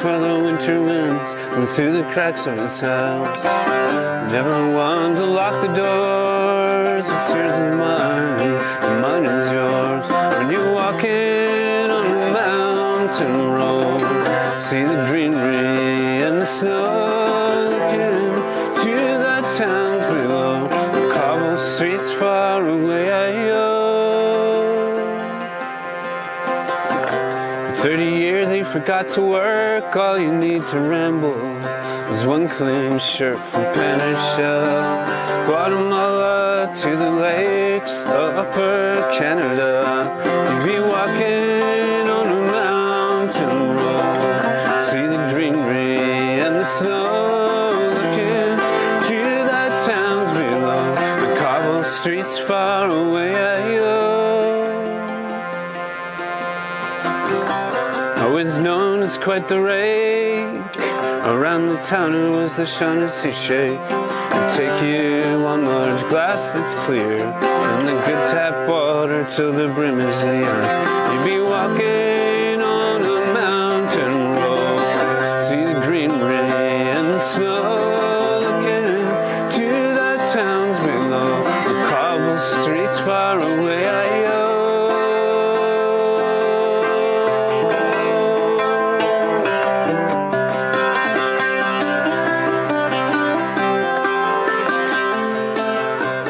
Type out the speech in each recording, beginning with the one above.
while the winter winds blew through the cracks of his house. Never one to lock the doors. It's yours is mine, and mine is yours. When you're walking on a mountain road, see the greenery and the snow, looking to the towns below, the cobble streets far away. 30 years he forgot to work. All you need to ramble is one clean shirt from Panachel. Guatemala to the lakes, upper Canada. You'd be walking on a mountain road, see the greenery and the snow, looking to the towns below, the cobble streets far away. Always known as quite the rake. Around the town it was the Shaughnessy shake. I'd take you one large glass that's clear, and the good tap water till the brim is near. You'd be walking on a mountain road, see the greenery and the snow, looking to the towns below, the cobble streets far away.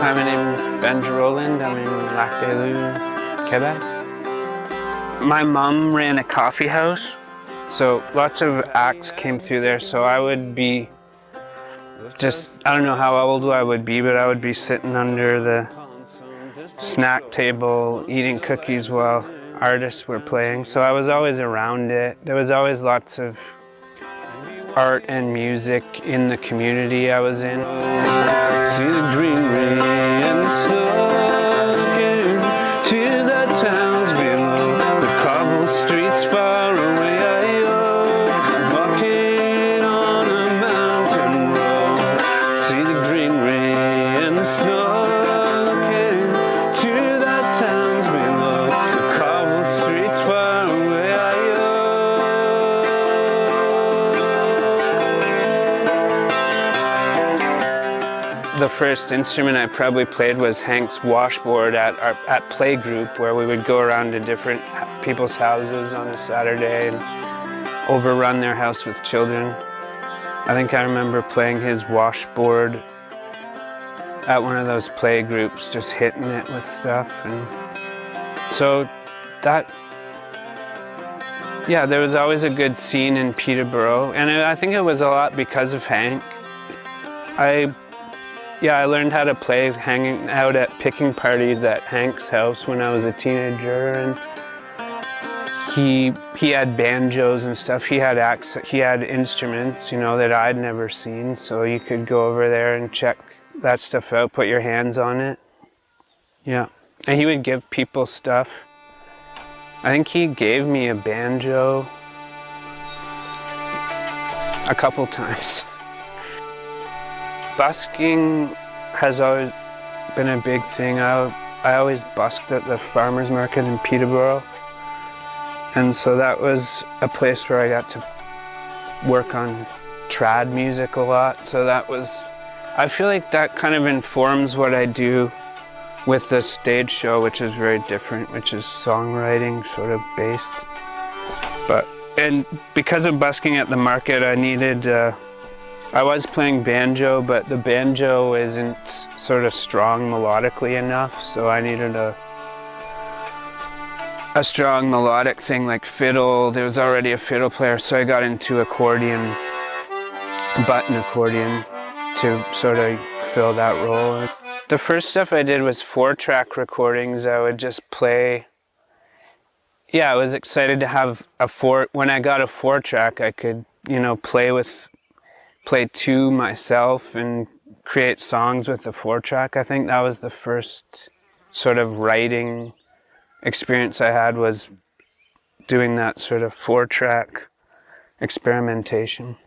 My name is Benji Rowland. I'm in Lac-des-Loups, Quebec. My mom ran a coffee house, so lots of acts came through there. So I would be just, I don't know how old I would be, but I would be sitting under the snack table eating cookies while artists were playing. So I was always around it. There was always lots of art and music in the community I was in. See the greenery and the snow, looking to the towns below, the cobble streets far away. Walking on a mountain road, see the greenery and the snow, looking to the towns below, the cobble streets far away. The first instrument I probably played was Hank's washboard at playgroup, where we would go around to different people's houses on a Saturday and overrun their house with children. I think I remember playing his washboard at one of those playgroups, just hitting it with stuff. And so that, yeah, there was always a good scene in Peterborough, and I think it was a lot because of Hank. I learned how to play hanging out at picking parties at Hank's house when I was a teenager, and he had banjos and stuff. He had instruments, you know, that I'd never seen, so you could go over there and check that stuff out, put your hands on it. Yeah, and he would give people stuff. I think he gave me a banjo a couple times. Busking has always been a big thing. I always busked at the farmers market in Peterborough, and so that was a place where I got to work on trad music a lot. So that was, I feel like that kind of informs what I do with the stage show, which is very different, which is songwriting sort of based. And because of busking at the market, I needed I was playing banjo, but the banjo isn't sort of strong melodically enough, so I needed a strong melodic thing like fiddle. There was already a fiddle player, so I got into accordion, button accordion, to sort of fill that role. The first stuff I did was 4-track recordings. I would just play. Yeah, I was excited to have when I got a 4-track, I could, you know, play two myself and create songs with the 4-track. I think that was the first sort of writing experience I had, was doing that sort of 4-track experimentation.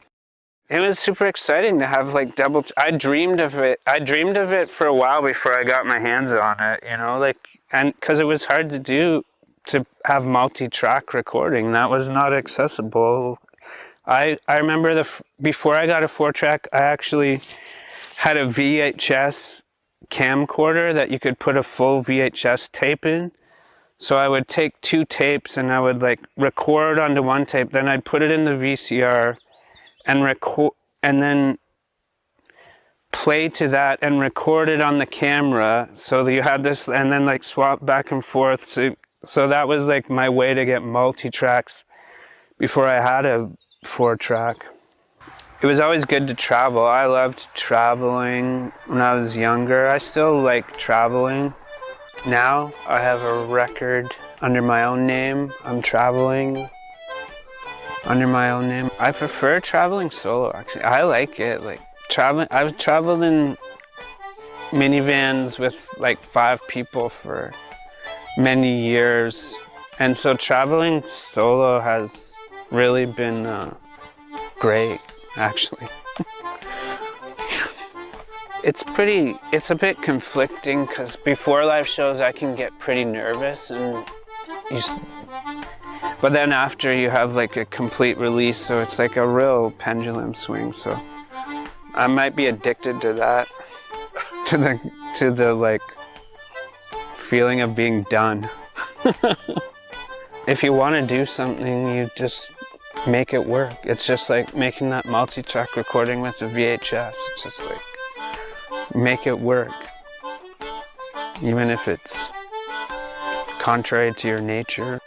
It was super exciting to have like I dreamed of it for a while before I got my hands on it, you know, like, and because it was hard to do, to have multi-track recording. That was not accessible. I remember before I got a 4-track, I actually had a VHS camcorder that you could put a full VHS tape in. So I would take 2 tapes and I would like record onto one tape, then I'd put it in the VCR and record, and then play to that and record it on the camera, so that you had this, and then like swap back and forth. So that was like my way to get multi-tracks before I had a 4-track. It was always good to travel. I loved traveling when I was younger. I still like traveling. Now I have a record under my own name. I'm traveling under my own name. I prefer traveling solo, actually. I like it. Like traveling, I've traveled in minivans with like 5 people for many years, and so traveling solo has really been great, actually. It's a bit conflicting, because before live shows I can get pretty nervous, but then after you have like a complete release, so it's like a real pendulum swing. So I might be addicted to that, to the like feeling of being done. If you want to do something, you just make it work. It's just like making that multi-track recording with the VHS. It's just like, make it work, even if it's contrary to your nature.